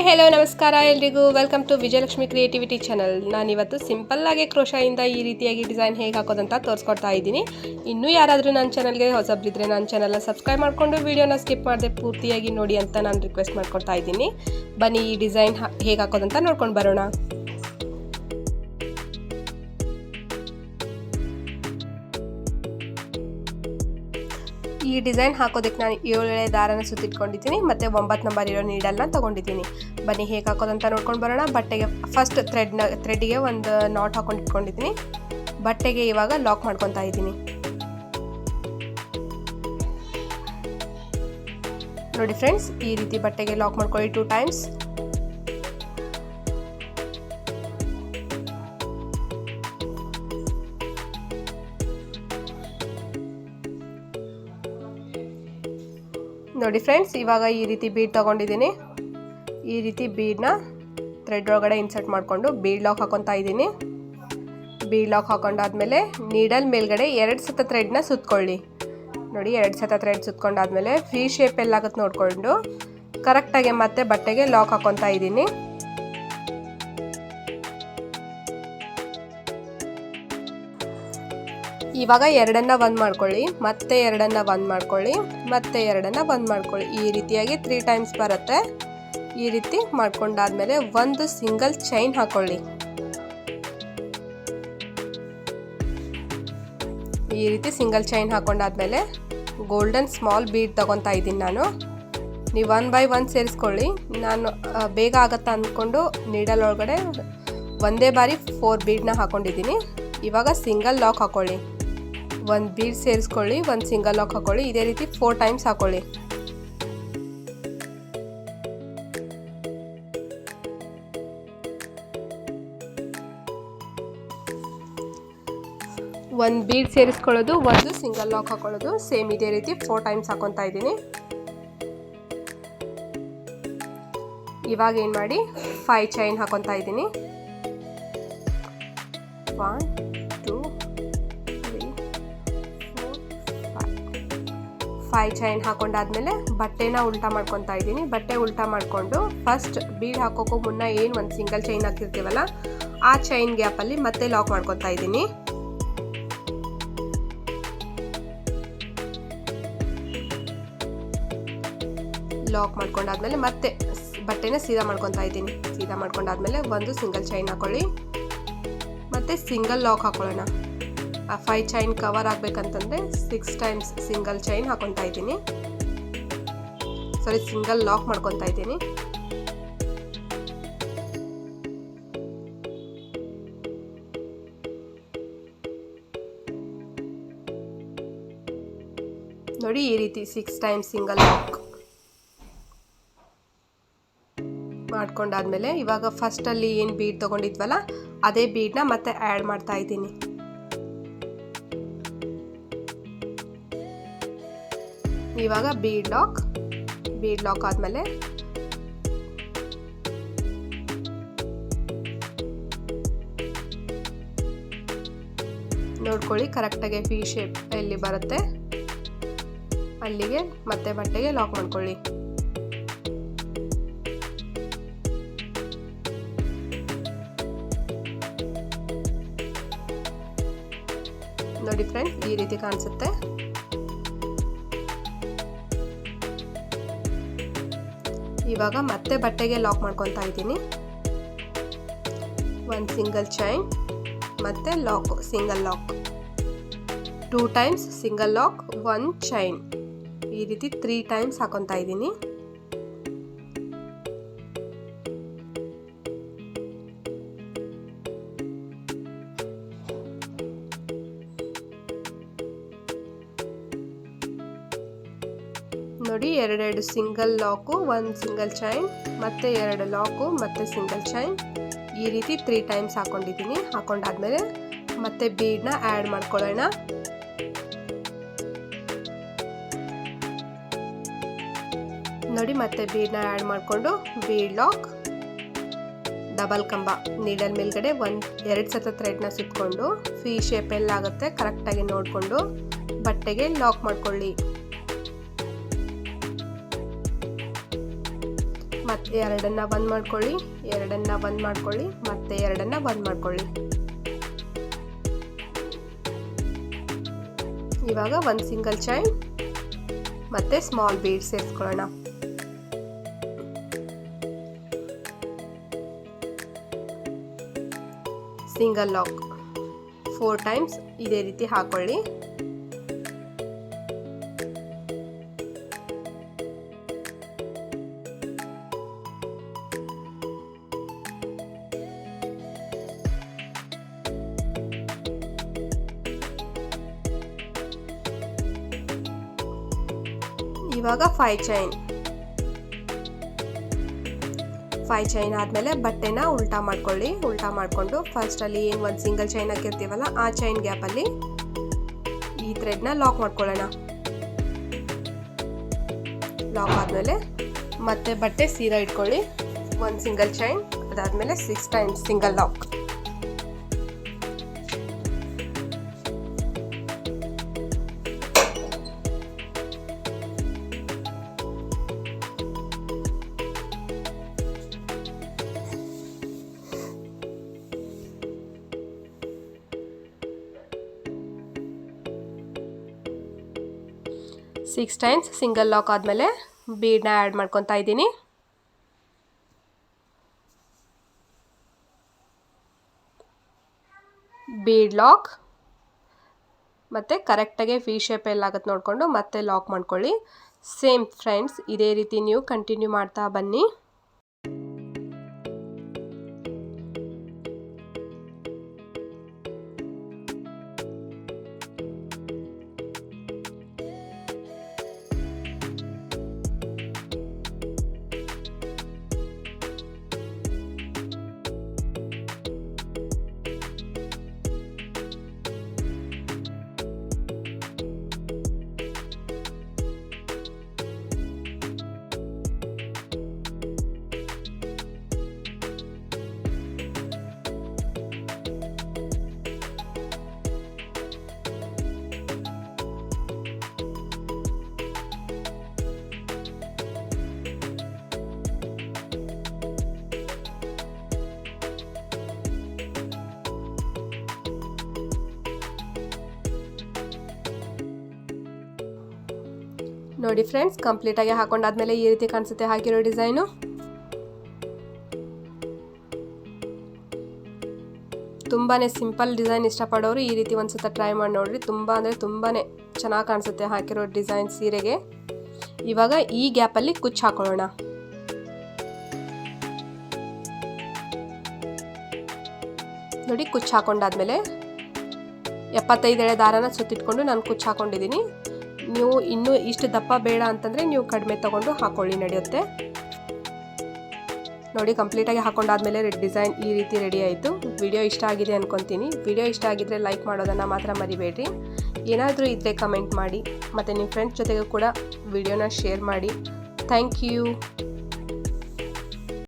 Hello ನಮಸ್ಕಾರ ಎಲ್ರಿಗೂ welcome to Vijayalakshmi creativity channel. ನಾನಿವತ್ತು ಸಿಂಪಲ್ ಆಗಿ ಕ್ರೋಶಾಯಿಂದ ಈ ರೀತಿಯಾಗಿ ಡಿಸೈನ್ ಹೇಗೆ ಹಾಕೋದಂತ ತೋರಿಸ್ಕೊಡ್ತಾ ಇದ್ದೀನಿ. ಇನ್ನೂ ಯಾರಾದರೂ ನನ್ನ ಚಾನಲ್ಗೆ ಹೊಸಬ್ರಿದ್ರೆ ನನ್ನ ಚಾನಲ್ನ ಸಬ್ಸ್ಕ್ರೈಬ್ ಮಾಡಿಕೊಂಡು ವಿಡಿಯೋನ ಸ್ಕಿಪ್ ಮಾಡದೆ ಪೂರ್ತಿಯಾಗಿ ನೋಡಿ ಅಂತ ನಾನು ರಿಕ್ವೆಸ್ಟ್ ಮಾಡ್ಕೊಳ್ತಾ ಇದ್ದೀನಿ. ಬನ್ನಿ ಈ ಡಿಸೈನ್ ಹೇಗೆ ಹಾಕೋದಂತ ನೋಡ್ಕೊಂಡು ಬರೋಣ. ಈ ಡಿಸೈನ್ ಹಾಕೋದಕ್ಕೆ ನಾನು 7 ಎಳೆ ದಾರನ ಸುತ್ತಿಟ್ಕೊಂಡಿದ್ದೀನಿ ಮತ್ತು 9 ನಂಬರ್ ಇರೋ ನೀಡಲ್ನ ತೊಗೊಂಡಿದ್ದೀನಿ. ಬನ್ನಿ ಹೇಗೆ ಹಾಕೋದಂತ ನೋಡ್ಕೊಂಡು ಬರೋಣ. ಬಟ್ಟೆಗೆ ಫಸ್ಟ್ ಥ್ರೆಡ್ಡಿಗೆ ಒಂದು ನಾಟ್ ಹಾಕೊಂಡು ಇಟ್ಕೊಂಡಿದ್ದೀನಿ. ಬಟ್ಟೆಗೆ ಇವಾಗ ಲಾಕ್ ಮಾಡ್ಕೊತಾ ಇದ್ದೀನಿ. ನೋಡಿ ಫ್ರೆಂಡ್ಸ್, ಈ ರೀತಿ ಬಟ್ಟೆಗೆ ಲಾಕ್ ಮಾಡ್ಕೊಳ್ಳಿ 2 ಟೈಮ್ಸ್. ನೋಡಿ ಫ್ರೆಂಡ್ಸ್, ಇವಾಗ ಈ ರೀತಿ ಬೀಡ್ ತೊಗೊಂಡಿದ್ದೀನಿ. ಈ ರೀತಿ ಬೀಡನ್ನ ಥ್ರೆಡ್ ಒಳಗಡೆ ಇನ್ಸರ್ಟ್ ಮಾಡಿಕೊಂಡು ಬೀಡ್ ಲಾಕ್ ಹಾಕೊತಾ ಇದ್ದೀನಿ. ಬೀಡ್ ಲಾಕ್ ಹಾಕೊಂಡಾದ್ಮೇಲೆ ನೀಡಲ್ ಮೇಲ್ಗಡೆ 2 ಸತ ಥ್ರೆಡ್ನ ಸುತ್ಕೊಳ್ಳಿ. ನೋಡಿ 2 ಸತ ಥ್ರೆಡ್ ಸುತ್ಕೊಂಡಾದ್ಮೇಲೆ ವಿ ಶೇಪ್ ಎಲ್ಲಾಗುತ್ತೆ ನೋಡಿಕೊಂಡು ಕರೆಕ್ಟಾಗಿ ಮತ್ತೆ ಬಟ್ಟೆಗೆ ಲಾಕ್ ಹಾಕೊತಾ ಇದ್ದೀನಿ. ಇವಾಗ 2ನ್ನ ಒಂದು ಮಾಡ್ಕೊಳ್ಳಿ, ಮತ್ತೆ 2ನ್ನ ಒಂದು ಮಾಡ್ಕೊಳ್ಳಿ, ಮತ್ತೆ 2ನ್ನ ಒಂದು ಮಾಡ್ಕೊಳ್ಳಿ. ಈ ರೀತಿಯಾಗಿ 3 ಟೈಮ್ಸ್ ಬರುತ್ತೆ. ಈ ರೀತಿ ಮಾಡ್ಕೊಂಡಾದ್ಮೇಲೆ ಒಂದು ಸಿಂಗಲ್ ಚೈನ್ ಹಾಕೊಳ್ಳಿ. ಈ ರೀತಿ ಸಿಂಗಲ್ ಚೈನ್ ಹಾಕೊಂಡಾದ್ಮೇಲೆ ಗೋಲ್ಡನ್ ಸ್ಮಾಲ್ ಬೀಡ್ ತಗೊತಾ ಇದ್ದೀನಿ ನಾನು. ನೀವು 1 ಬೈ 1 ಸೇರಿಸ್ಕೊಳ್ಳಿ. ನಾನು ಬೇಗ ಆಗತ್ತಾ ಅಂದ್ಕೊಂಡು ನೀಡಲ್ ಒಳಗಡೆ ಒಂದೇ ಬಾರಿ 4 ಬೀಡನ್ನ ಹಾಕೊಂಡಿದ್ದೀನಿ. ಇವಾಗ ಸಿಂಗಲ್ ಲಾಕ್ ಹಾಕೊಳ್ಳಿ. 1 ಬೀಡ್ ಸೇರಿಸ್ಕೊಳ್ಳಿ, 1 ಸಿಂಗಲ್ ಲಾಕ್ ಹಾಕೊಳ್ಳಿ. ಇದೇ ರೀತಿ 4 ಟೈಮ್ಸ್ ಹಾಕೊಳ್ಳಿ. ಒಂದು ಬೀಡ್ ಸೇರಿಸ್ಕೊಳ್ಳೋದು, 1 ಸಿಂಗಲ್ ಲಾಕ್ ಹಾಕೊಳ್ಳೋದು, ಸೇಮ್ ಇದೇ ರೀತಿ 4 ಟೈಮ್ಸ್ ಹಾಕೊತಾ ಇದ್ದೀನಿ. ಇವಾಗ ಏನು ಮಾಡಿ 5 ಚೈನ್ ಹಾಕೊತಾ ಇದ್ದೀನಿ. 1 2 3 4 5 ಚೈನ್ ಹಾಕೊಂಡಾದ್ಮೇಲೆ ಬಟ್ಟೆನ ಉಲ್ಟಾ ಮಾಡ್ಕೊತಾ ಇದ್ದೀನಿ. ಬಟ್ಟೆ ಉಲ್ಟಾ ಮಾಡಿಕೊಂಡು ಫಸ್ಟ್ ಬೀಡ್ ಹಾಕೋಕ್ಕೂ ಮುನ್ನ ಏನು ಒಂದು ಸಿಂಗಲ್ ಚೈನ್ ಹಾಕಿರ್ತೀವಲ್ಲ ಆ ಚೈನ್ ಗ್ಯಾಪಲ್ಲಿ ಮತ್ತೆ ಲಾಕ್ ಮಾಡ್ಕೊತಾ ಇದ್ದೀನಿ. ಲಾಕ್ ಮಾಡ್ಕೊಂಡಾದ್ಮೇಲೆ ಮತ್ತೆ ಬಟ್ಟೆನ ಸೀದಾ ಮಾಡ್ಕೊತಾ ಇದ್ದೀನಿ. ಸೀದಾ ಮಾಡ್ಕೊಂಡಾದ್ಮೇಲೆ ಒಂದು ಸಿಂಗಲ್ ಚೈನ್ ಹಾಕೊಳ್ಳಿ, ಮತ್ತೆ ಸಿಂಗಲ್ ಲಾಕ್ ಹಾಕೊಳ್ಳೋಣ. ಆ 5 ಚೈನ್ ಕವರ್ ಆಗಬೇಕಂತಂದರೆ 6 ಟೈಮ್ಸ್ ಸಿಂಗಲ್ ಚೈನ್ ಹಾಕೊತಾ ಇದ್ದೀನಿ. ಸಿಂಗಲ್ ಲಾಕ್ ಮಾಡ್ಕೊತಾ ಇದ್ದೀನಿ. ನೋಡಿ ಈ ರೀತಿ 6 ಟೈಮ್ಸ್ ಸಿಂಗಲ್ ಲಾಕ್ ಮಾಡ್ಕೊಂಡಾದ್ಮೇಲೆ ಇವಾಗ ಫಸ್ಟಲ್ಲಿ ಏನು ಬೀಡ್ ತೊಗೊಂಡಿದ್ವಲ್ಲ ಅದೇ ಬೀಡನ್ನ ಮತ್ತೆ ಆ್ಯಡ್ ಮಾಡ್ತಾ ಇದ್ದೀನಿ. ಇವಾಗ ಬೀಡ್ ಲಾಕ್ ಆದಮೇಲೆ ನೋಡ್ಕೊಳ್ಳಿ ಕರೆಕ್ಟಾಗಿ ವಿ ಶೇಪ್ ಎಲ್ಲಿ ಬರುತ್ತೆ ಅಲ್ಲಿಗೆ ಮತ್ತೆ ಬಟ್ಟೆಗೆ ಲಾಕ್ ಮಾಡ್ಕೊಳ್ಳಿ. ನೋಡಿ ಫ್ರೆಂಡ್ಸ್, ಈ ರೀತಿ ಕಾಣಿಸುತ್ತೆ. ಇವಾಗ ಮತ್ತೆ ಬಟ್ಟೆಗೆ ಲಾಕ್ ಮಾಡ್ಕೊತಾ ಇದ್ದೀನಿ. 1 ಸಿಂಗಲ್ ಚೈನ್ ಮತ್ತೆ lock, single lock 2 times single lock, 1 chain. ಈ ರೀತಿ 3 ಟೈಮ್ಸ್ ಹಾಕೊತಾ ಇದ್ದೀನಿ. ನೋಡಿ 2 ಸಿಂಗಲ್ ಲಾಕು, 1 ಸಿಂಗಲ್ ಚೈನ್, ಮತ್ತೆ 2 ಲಾಕು, ಮತ್ತೆ ಸಿಂಗಲ್ ಚೈನ್. ಈ ರೀತಿ 3 ಟೈಮ್ಸ್ ಹಾಕೊಂಡಿದ್ದೀನಿ. ಹಾಕೊಂಡಾದ್ಮೇಲೆ ಮತ್ತೆ ಬೀಡ್ನ ಆ್ಯಡ್ ಮಾಡ್ಕೊಳ್ಳೋಣ. ನೋಡಿ ಮತ್ತೆ ಬೀಡ್ನ ಆ್ಯಡ್ ಮಾಡಿಕೊಂಡು ಬೀಡ್ ಲಾಕ್, ಡಬಲ್ ಕಂಬ ನೀಡಲ್ ಮೇಲ್ಗಡೆ 2 ಸತ ಥ್ರೆಡ್ನ ಸುತ್ತಕೊಂಡು ವಿ ಶೇಪ್ ಎಲ್ಲಾಗುತ್ತೆ ಕರೆಕ್ಟಾಗಿ ನೋಡಿಕೊಂಡು ಬಟ್ಟೆಗೆ ಲಾಕ್ ಮಾಡ್ಕೊಳ್ಳಿ. ಮತ್ತೆ ಎರಡನ್ನ ಬಂದ್ ಮಾಡ್ಕೊಳ್ಳಿ, ಎರಡನ್ನ ಬಂದ್ ಮಾಡ್ಕೊಳ್ಳಿ, ಮತ್ತೆ ಎರಡನ್ನ ಬಂದ್ ಮಾಡ್ಕೊಳ್ಳಿ. ಇವಾಗ ಒಂದು ಸಿಂಗಲ್ ಚೈನ್ ಮತ್ತೆ ಸ್ಮಾಲ್ ಬೀಡ್ ಸೇರಿಸ್ಕೊಳ್ಳೋಣ. ಸಿಂಗಲ್ ಲಾಕ್ 4 ಟೈಮ್ಸ್ ಇದೇ ರೀತಿ ಹಾಕೊಳ್ಳಿ. ಇವಾಗ 5 ಚೈನ್ ಆದಮೇಲೆ ಬಟ್ಟೆನ ಉಲ್ಟಾ ಮಾಡ್ಕೊಳ್ಳಿ. ಉಲ್ಟಾ ಮಾಡಿಕೊಂಡು ಫಸ್ಟಲ್ಲಿ ಏನು ಒಂದು ಸಿಂಗಲ್ ಚೈನ್ ಹಾಕಿರ್ತೀವಲ್ಲ ಆ ಚೈನ್ ಗ್ಯಾಪಲ್ಲಿ ಈ ಥ್ರೆಡ್ನ ಲಾಕ್ ಮಾಡ್ಕೊಳ್ಳೋಣ. ಲಾಕ್ ಆದಮೇಲೆ ಮತ್ತೆ ಬಟ್ಟೆ ಸೀರಾ ಇಟ್ಕೊಳ್ಳಿ. ಒಂದು ಸಿಂಗಲ್ ಚೈನ್, ಅದಾದಮೇಲೆ 6 times single lock. Six times single lock ಆದಮೇಲೆ ಬೀಡ್ನ ಆ್ಯಡ್ ಮಾಡ್ಕೊತಾ ಇದ್ದೀನಿ. ಬೀಡ್ ಲಾಕ್ ಮತ್ತು ಕರೆಕ್ಟಾಗಿ ವಿ ಶೇಪಲ್ಲಿ ಆಗುತ್ತೆ ನೋಡಿಕೊಂಡು ಮತ್ತೆ ಲಾಕ್ ಮಾಡ್ಕೊಳ್ಳಿ. ಸೇಮ್ ಫ್ರೆಂಡ್ಸ್, ಇದೇ ರೀತಿ ನೀವು ಕಂಟಿನ್ಯೂ ಮಾಡ್ತಾ ಬನ್ನಿ. ನೋಡಿ ಫ್ರೆಂಡ್ಸ್, ಕಂಪ್ಲೀಟಾಗಿ ಹಾಕೊಂಡಾದ್ಮೇಲೆ ಈ ರೀತಿ ಕಾಣಿಸುತ್ತೆ ಹಾಕಿರೋ ಡಿಸೈನು. ತುಂಬಾ ಸಿಂಪಲ್ ಡಿಸೈನ್ ಇಷ್ಟಪಡೋರು ಈ ರೀತಿ ಒಂದ್ಸತ ಟ್ರೈ ಮಾಡಿ ನೋಡ್ರಿ. ತುಂಬ ಅಂದರೆ ತುಂಬಾ ಚೆನ್ನಾಗಿ ಕಾಣಿಸುತ್ತೆ ಹಾಕಿರೋ ಡಿಸೈನ್ ಸೀರೆಗೆ. ಇವಾಗ ಈ ಗ್ಯಾಪಲ್ಲಿ ಕುಚ್ಚು ಹಾಕೊಳ್ಳೋಣ. ನೋಡಿ, ಕುಚ್ಚು ಹಾಕೊಂಡಾದ್ಮೇಲೆ 75 ಎಳೆ ದಾರನ ಸುತ್ತಿಟ್ಕೊಂಡು ನಾನು ಕುಚ್ಚು ಹಾಕೊಂಡಿದ್ದೀನಿ. ನೀವು ಇನ್ನೂ ಇಷ್ಟು ದಪ್ಪ ಬೇಡ ಅಂತಂದರೆ ನೀವು ಕಡಿಮೆ ತೊಗೊಂಡು ಹಾಕೊಳ್ಳಿ, ನಡೆಯುತ್ತೆ. ನೋಡಿ, ಕಂಪ್ಲೀಟಾಗಿ ಹಾಕೊಂಡಾದ್ಮೇಲೆ ಡಿಸೈನ್ ಈ ರೀತಿ ರೆಡಿ ಆಯಿತು. ವಿಡಿಯೋ ಇಷ್ಟ ಆಗಿದೆ ಅಂದ್ಕೊತೀನಿ. ವಿಡಿಯೋ ಇಷ್ಟ ಆಗಿದ್ದರೆ ಲೈಕ್ ಮಾಡೋದನ್ನು ಮಾತ್ರ ಮರಿಬೇಡ್ರಿ. ಏನಾದರೂ ಇದ್ದರೆ ಕಮೆಂಟ್ ಮಾಡಿ, ಮತ್ತು ನಿಮ್ಮ ಫ್ರೆಂಡ್ಸ್ ಜೊತೆಗೂ ಕೂಡ ವಿಡಿಯೋನ ಶೇರ್ ಮಾಡಿ. Thank you.